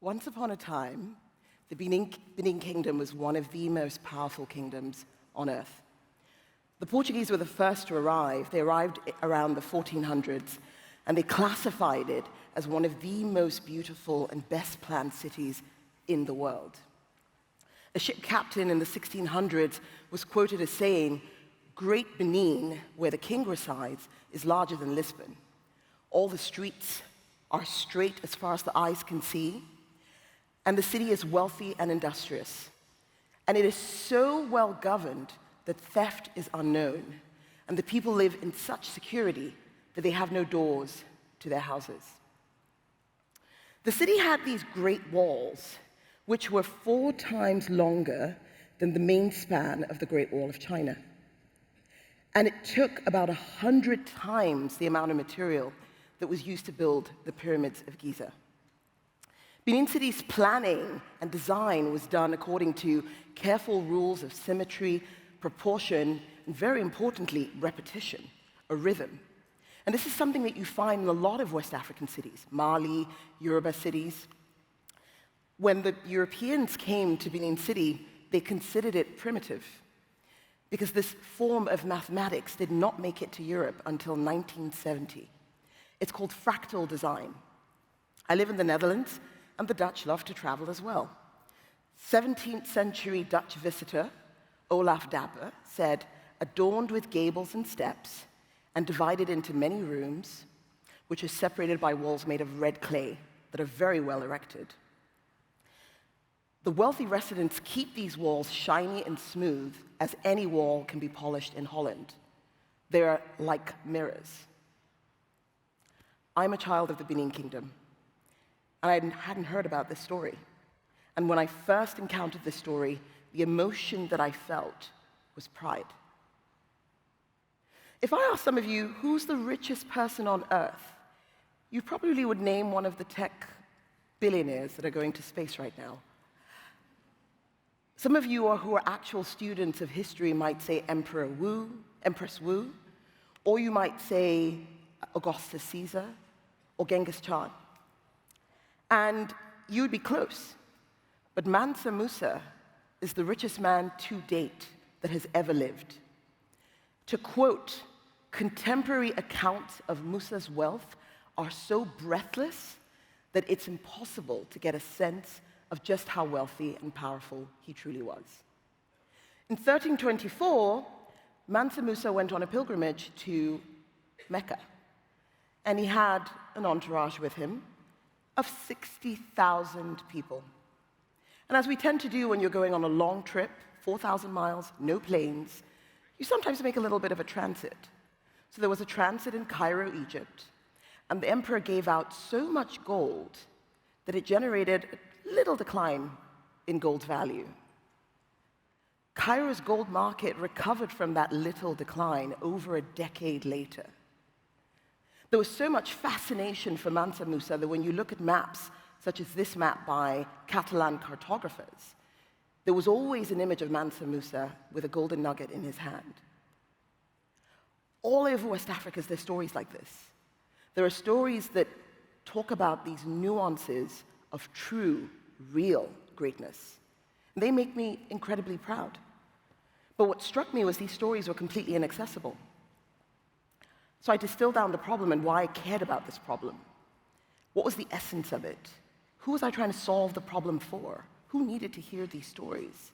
Once upon a time, the Benin Kingdom was one of the most powerful kingdoms on earth. The Portuguese were the first to arrive. They arrived around the 1400s, and they classified it as one of the most beautiful and best-planned cities in the world. A ship captain in the 1600s was quoted as saying, "Great Benin, where the king resides, is larger than Lisbon. All the streets are straight as far as the eyes can see, and the city is wealthy and industrious. And it is so well governed that theft is unknown, and the people live in such security that they have no doors to their houses." The city had these great walls, which were 4 times longer than the main span of the Great Wall of China. And it took about 100 times the amount of material that was used to build the pyramids of Giza. Benin City's planning and design was done according to careful rules of symmetry, proportion, and very importantly, repetition, a rhythm. And this is something that you find in a lot of West African cities, Mali, Yoruba cities. When the Europeans came to Benin City, they considered it primitive, because this form of mathematics did not make it to Europe until 1970. It's called fractal design. I live in the Netherlands, and the Dutch love to travel as well. 17th century Dutch visitor Olaf Dapper said, "Adorned with gables and steps, and divided into many rooms, which are separated by walls made of red clay that are very well erected. The wealthy residents keep these walls shiny and smooth, as any wall can be polished in Holland. They are like mirrors." I'm a child of the Benin Kingdom, and I hadn't heard about this story. And when I first encountered this story, the emotion that I felt was pride. If I asked some of you, who's the richest person on Earth, you probably would name one of the tech billionaires that are going to space right now. Some of you who are actual students of history might say Empress Wu, or you might say Augustus Caesar or Genghis Khan. And you'd be close. But Mansa Musa is the richest man to date that has ever lived. To quote, contemporary accounts of Musa's wealth are so breathless that it's impossible to get a sense of just how wealthy and powerful he truly was. In 1324, Mansa Musa went on a pilgrimage to Mecca, and he had an entourage with him of 60,000 people. And as we tend to do when you're going on a long trip, 4,000 miles, no planes, you sometimes make a little bit of a transit. So there was a transit in Cairo, Egypt, and the emperor gave out so much gold that it generated a little decline in gold's value. Cairo's gold market recovered from that little decline over a decade later. There was so much fascination for Mansa Musa that when you look at maps, such as this map by Catalan cartographers, there was always an image of Mansa Musa with a golden nugget in his hand. All over West Africa, there's stories like this. There are stories that talk about these nuances of true, real greatness. And they make me incredibly proud. But what struck me was these stories were completely inaccessible. So I distilled down the problem and why I cared about this problem. What was the essence of it? Who was I trying to solve the problem for? Who needed to hear these stories?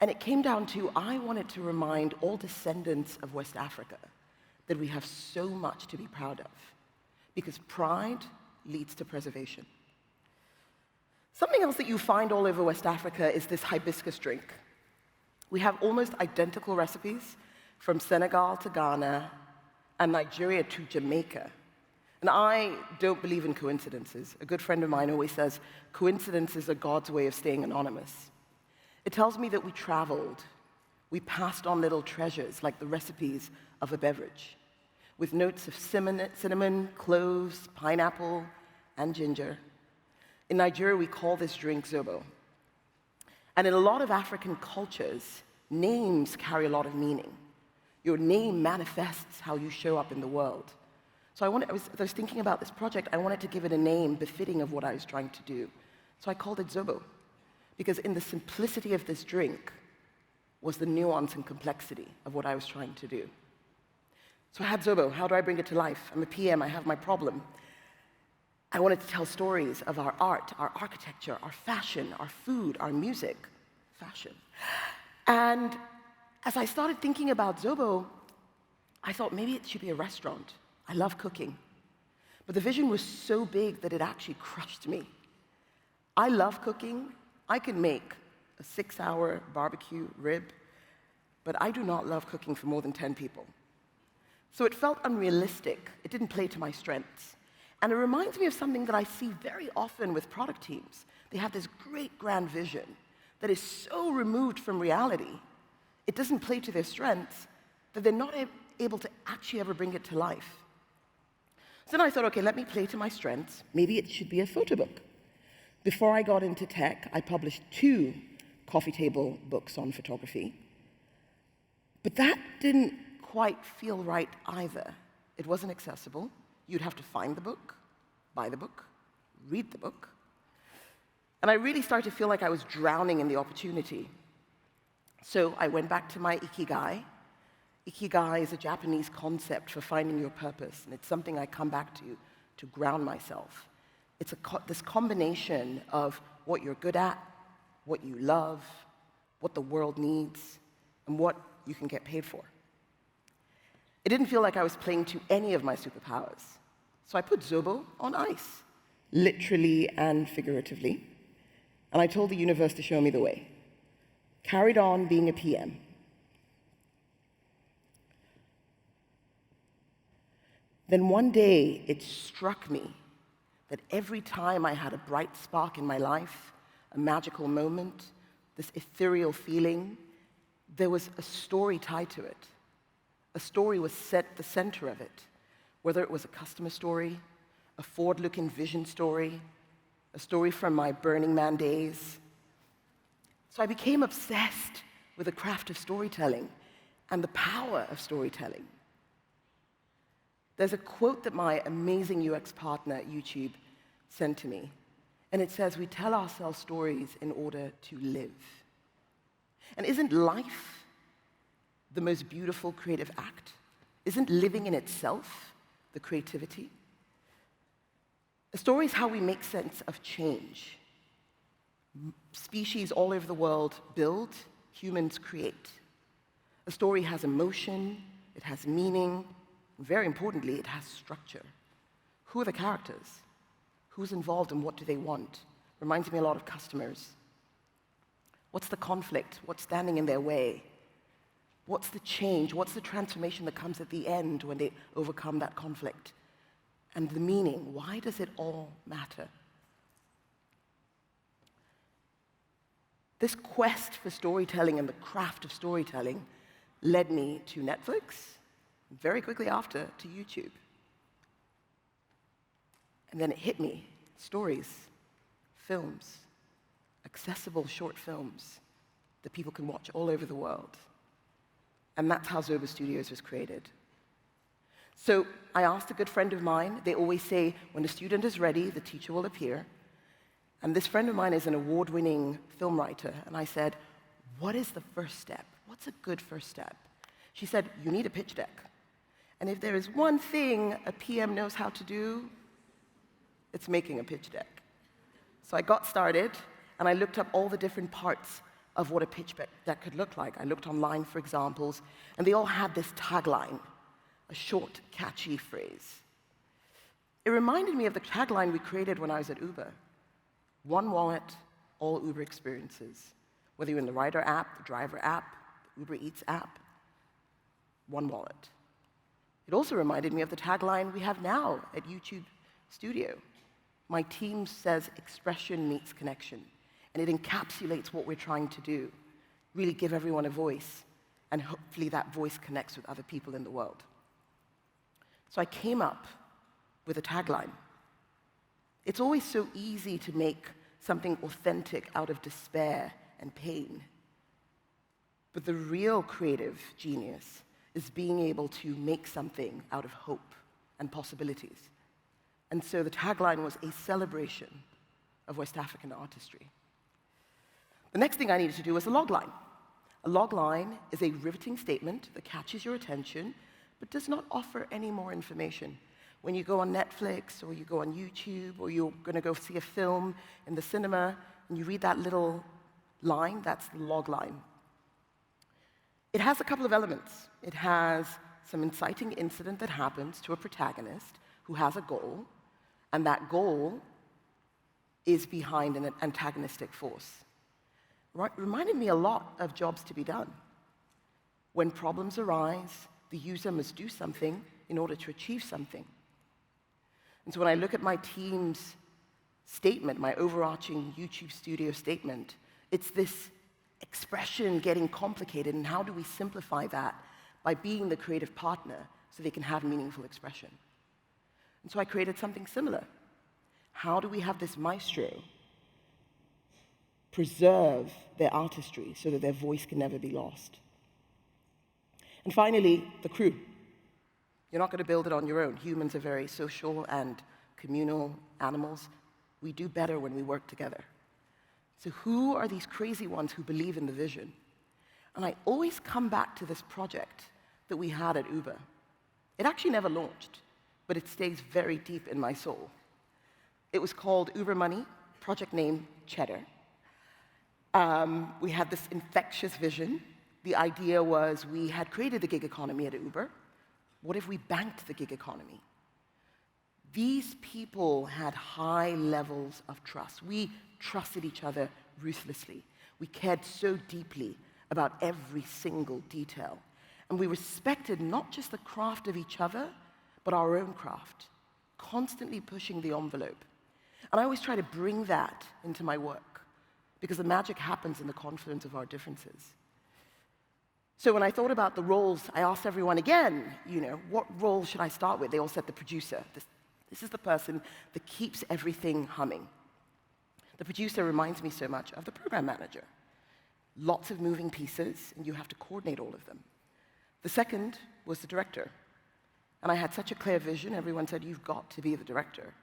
And it came down to, I wanted to remind all descendants of West Africa that we have so much to be proud of, because pride leads to preservation. Something else that you find all over West Africa is this hibiscus drink. We have almost identical recipes from Senegal to Ghana and Nigeria to Jamaica. And I don't believe in coincidences. A good friend of mine always says, coincidences are God's way of staying anonymous. It tells me that we traveled. We passed on little treasures, like the recipes of a beverage, with notes of cinnamon, cloves, pineapple, and ginger. In Nigeria, we call this drink Zobo. And in a lot of African cultures, names carry a lot of meaning. Your name manifests how you show up in the world. So I was thinking about this project. I wanted to give it a name befitting of what I was trying to do. So I called it Zobo, because in the simplicity of this drink was the nuance and complexity of what I was trying to do. So I had Zobo. How do I bring it to life? I'm a PM. I have my problem. I wanted to tell stories of our art, our architecture, our fashion, our food, our music, fashion. And as I started thinking about Zobo, I thought maybe it should be a restaurant. I love cooking. But the vision was so big that it actually crushed me. I love cooking. I can make a 6-hour barbecue rib, but I do not love cooking for more than 10 people. So it felt unrealistic. It didn't play to my strengths. And it reminds me of something that I see very often with product teams. They have this great grand vision that is so removed from reality, it doesn't play to their strengths, that they're not able to actually ever bring it to life. So then I thought, okay, let me play to my strengths. Maybe it should be a photo book. Before I got into tech, I published 2 coffee table books on photography. But that didn't quite feel right either. It wasn't accessible. You'd have to find the book, buy the book, read the book. And I really started to feel like I was drowning in the opportunity. So I went back to my ikigai. Ikigai is a Japanese concept for finding your purpose, and it's something I come back to ground myself. It's this combination of what you're good at, what you love, what the world needs, and what you can get paid for. It didn't feel like I was playing to any of my superpowers. So I put Zobo on ice, literally and figuratively, and I told the universe to show me the way. Carried on being a PM. Then one day, it struck me that every time I had a bright spark in my life, a magical moment, this ethereal feeling, there was a story tied to it. A story was set at the center of it, whether it was a customer story, a forward-looking vision story, a story from my Burning Man days. So I became obsessed with the craft of storytelling and the power of storytelling. There's a quote that my amazing UX partner at YouTube sent to me, and it says, "We tell ourselves stories in order to live." And isn't life the most beautiful creative act? Isn't living in itself the creativity? A story is how we make sense of change. Species all over the world build, humans create. A story has emotion, it has meaning, and very importantly, it has structure. Who are the characters? Who's involved and what do they want? Reminds me a lot of customers. What's the conflict? What's standing in their way? What's the change? What's the transformation that comes at the end when they overcome that conflict? And the meaning, why does it all matter? This quest for storytelling and the craft of storytelling led me to Netflix, very quickly after to YouTube. And then it hit me, stories, films, accessible short films that people can watch all over the world. And that's how Zobo Studios was created. So I asked a good friend of mine, they always say, when the student is ready, the teacher will appear. And this friend of mine is an award-winning film writer, and I said, what is the first step? What's a good first step? She said, you need a pitch deck. And if there is one thing a PM knows how to do, it's making a pitch deck. So I got started, and I looked up all the different parts of what a pitch deck could look like. I looked online for examples, and they all had this tagline, a short, catchy phrase. It reminded me of the tagline we created when I was at Uber. One wallet, all Uber experiences. Whether you're in the rider app, the driver app, the Uber Eats app, one wallet. It also reminded me of the tagline we have now at YouTube Studio. My team says expression meets connection, and it encapsulates what we're trying to do, really give everyone a voice, and hopefully that voice connects with other people in the world. So I came up with a tagline. It's always so easy to make something authentic out of despair and pain. But the real creative genius is being able to make something out of hope and possibilities. And so the tagline was a celebration of West African artistry. The next thing I needed to do was a logline. A logline is a riveting statement that catches your attention, but does not offer any more information. When you go on Netflix, or you go on YouTube, or you're going to go see a film in the cinema, and you read that little line, that's the logline. It has a couple of elements. It has some inciting incident that happens to a protagonist who has a goal, and that goal is behind an antagonistic force. Reminded me a lot of Jobs to be Done. When problems arise, the user must do something in order to achieve something. And so when I look at my team's statement, my overarching YouTube Studio statement, it's this expression getting complicated, and how do we simplify that by being the creative partner so they can have meaningful expression? And so I created something similar. How do we have this maestro preserve their artistry so that their voice can never be lost? And finally, the crew. You're not going to build it on your own. Humans are very social and communal animals. We do better when we work together. So who are these crazy ones who believe in the vision? And I always come back to this project that we had at Uber. It actually never launched, but it stays very deep in my soul. It was called Uber Money, project name Cheddar. We had this infectious vision. The idea was we had created the gig economy at Uber. What if we banked the gig economy? These people had high levels of trust. We trusted each other ruthlessly. We cared so deeply about every single detail. And we respected not just the craft of each other, but our own craft, constantly pushing the envelope. And I always try to bring that into my work, because the magic happens in the confluence of our differences. So when I thought about the roles, I asked everyone again, what role should I start with? They all said the producer. This is the person that keeps everything humming. The producer reminds me so much of the program manager. Lots of moving pieces, and you have to coordinate all of them. The second was the director. And I had such a clear vision, everyone said, you've got to be the director.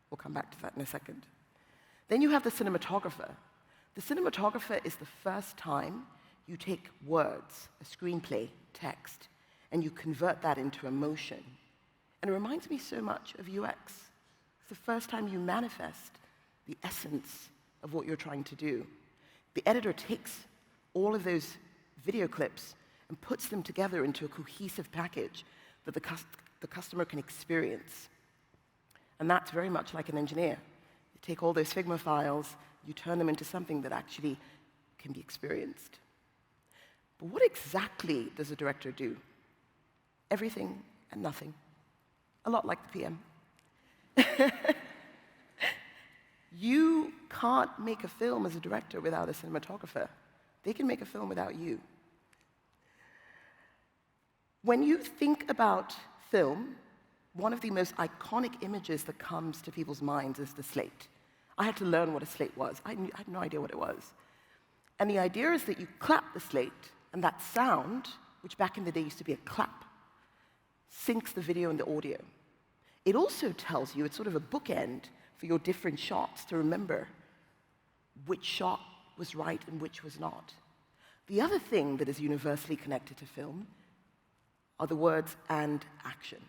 We'll come back to that in a second. Then you have the cinematographer. The cinematographer is the first time you take words, a screenplay, text, and you convert that into emotion. And it reminds me so much of UX. It's the first time you manifest the essence of what you're trying to do. The editor takes all of those video clips and puts them together into a cohesive package that the customer can experience. And that's very much like an engineer. You take all those Figma files, you turn them into something that actually can be experienced. But what exactly does a director do? Everything and nothing. A lot like the PM. You can't make a film as a director without a cinematographer. They can make a film without you. When you think about film, one of the most iconic images that comes to people's minds is the slate. I had to learn what a slate was. I had no idea what it was. And the idea is that you clap the slate, and that sound, which back in the day used to be a clap, syncs the video and the audio. It also tells you, it's sort of a bookend for your different shots to remember which shot was right and which was not. The other thing that is universally connected to film are the words and action.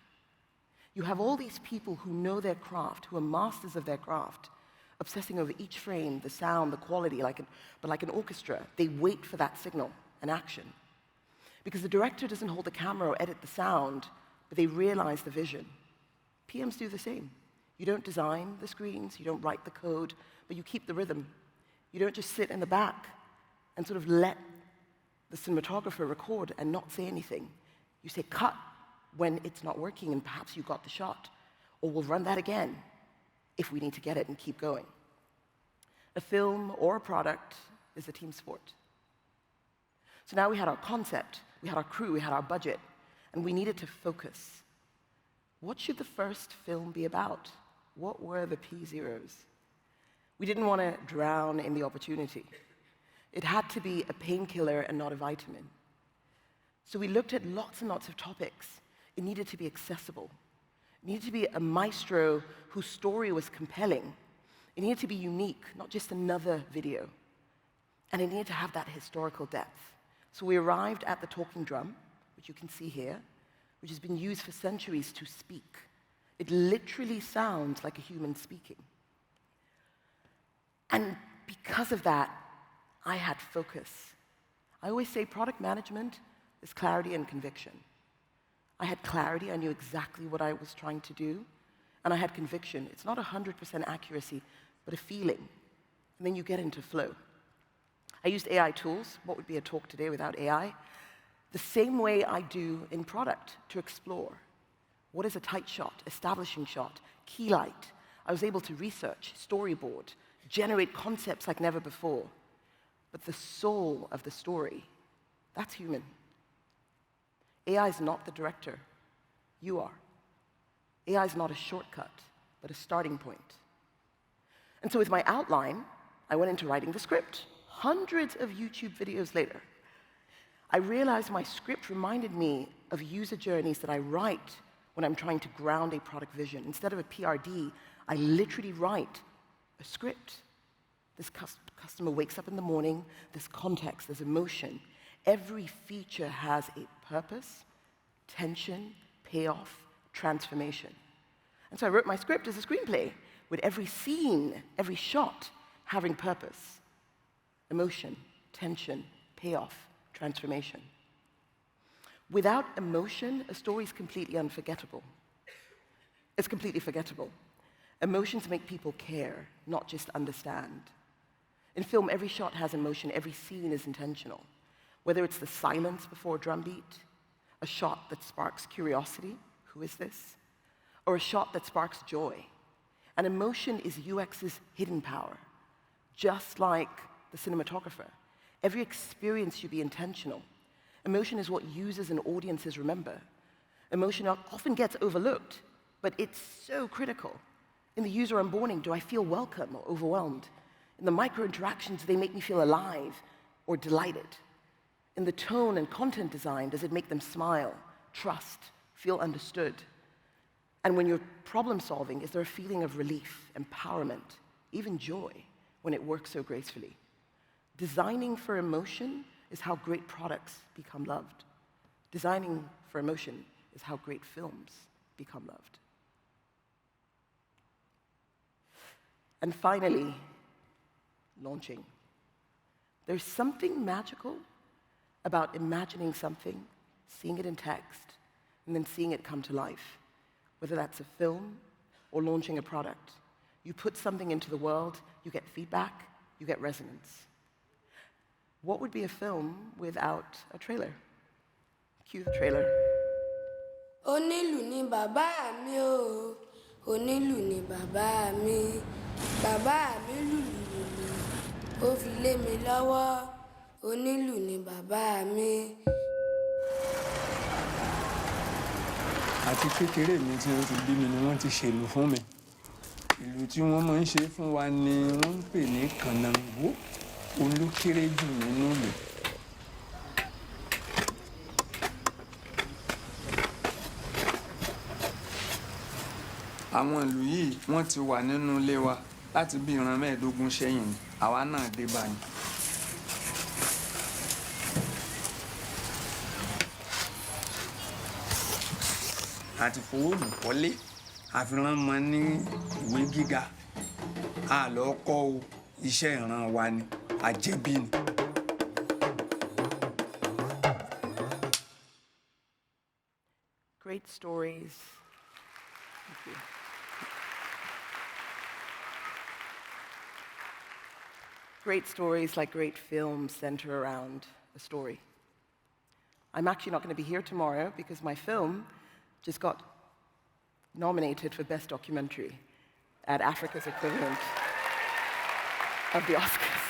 You have all these people who know their craft, who are masters of their craft, obsessing over each frame, the sound, the quality, but like an orchestra. They wait for that signal, an action. Because the director doesn't hold the camera or edit the sound, but they realize the vision. PMs do the same. You don't design the screens, you don't write the code, but you keep the rhythm. You don't just sit in the back and sort of let the cinematographer record and not say anything. You say cut when it's not working and perhaps you got the shot, or we'll run that again if we need to get it and keep going. A film or a product is a team sport. So now we had our concept, we had our crew, we had our budget, and we needed to focus. What should the first film be about? What were the P0s? We didn't want to drown in the opportunity. It had to be a painkiller and not a vitamin. So we looked at lots and lots of topics. It needed to be accessible. It needed to be a maestro whose story was compelling. It needed to be unique, not just another video. And it needed to have that historical depth. So we arrived at the talking drum, which you can see here, which has been used for centuries to speak. It literally sounds like a human speaking. And because of that, I had focus. I always say product management is clarity and conviction. I had clarity, I knew exactly what I was trying to do, and I had conviction. It's not 100% accuracy, but a feeling. And then you get into flow. I used AI tools. What would be a talk today without AI? The same way I do in product to explore. What is a tight shot, establishing shot, key light? I was able to research, storyboard, generate concepts like never before. But the soul of the story, that's human. AI is not the director. You are. AI is not a shortcut, but a starting point. And so with my outline, I went into writing the script. Hundreds of YouTube videos later, I realized my script reminded me of user journeys that I write when I'm trying to ground a product vision. Instead of a PRD, I literally write a script. This customer wakes up in the morning, there's context, there's emotion. Every feature has a purpose, tension, payoff, transformation. And so I wrote my script as a screenplay, with every scene, every shot having purpose, emotion, tension, payoff, transformation. Without emotion, a story is completely unforgettable. It's completely forgettable. Emotions make people care, not just understand. In film, every shot has emotion, every scene is intentional. Whether it's the silence before a drumbeat, a shot that sparks curiosity, who is this? Or a shot that sparks joy. And emotion is UX's hidden power. Just like the cinematographer, every experience should be intentional. Emotion is what users and audiences remember. Emotion often gets overlooked, but it's so critical. In the user onboarding, do I feel welcome or overwhelmed? In the micro-interactions, do they make me feel alive or delighted? In the tone and content design, does it make them smile, trust, feel understood? And when you're problem solving, is there a feeling of relief, empowerment, even joy when it works so gracefully? Designing for emotion is how great products become loved. Designing for emotion is how great films become loved. And finally, launching. There's something magical about imagining something, seeing it in text, and then seeing it come to life. Whether that's a film or launching a product. You put something into the world, you get feedback, you get resonance. What would be a film without a trailer? Cue the trailer. Onílù ni bàbá mi o, onílù ni bàbá mi, bàbá mi lùlù, ó fi lé mi lọ́wọ́, onílù ni bàbá mi. Àti kékeré mi tí wọ́n ti bí mi ni wọ́n ti ṣèlù fún mi. Ìlù tí wọ́n máa ń ṣe fún wa ni wọ́n ń pè ní kànáńgó, olókéré jù nínú ìlù. Àwọn ìlù yìí wọ́n ti wà nínú ilé wa láti bí ìran 15 sẹ́yìn ni àwa náà dé báyìí. Àti fowó lù kọ́lé àfihàn mọ ní ìwé gíga a lọ kọ́ o iṣẹ́ ìran wa ni àjẹbí ni. Great stories. Thank you. Great stories, like great films, center around a story. I'm actually not going to be here tomorrow because my film just got nominated for Best Documentary at Africa's equivalent of the Oscars.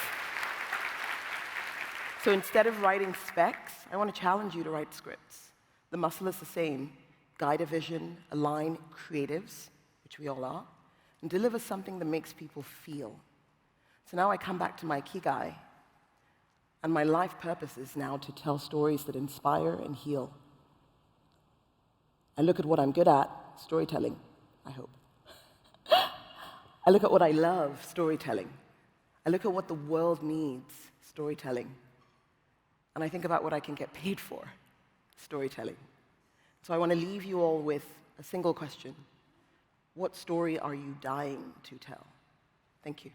So instead of writing specs, I want to challenge you to write scripts. The muscle is the same. Guide a vision, align creatives, which we all are, and deliver something that makes people feel. So now I come back to my ikigai, and my life purpose is now to tell stories that inspire and heal. I look at what I'm good at, storytelling, I hope. I look at what I love, storytelling. I look at what the world needs, storytelling. And I think about what I can get paid for, storytelling. So I want to leave you all with a single question. What story are you dying to tell? Thank you.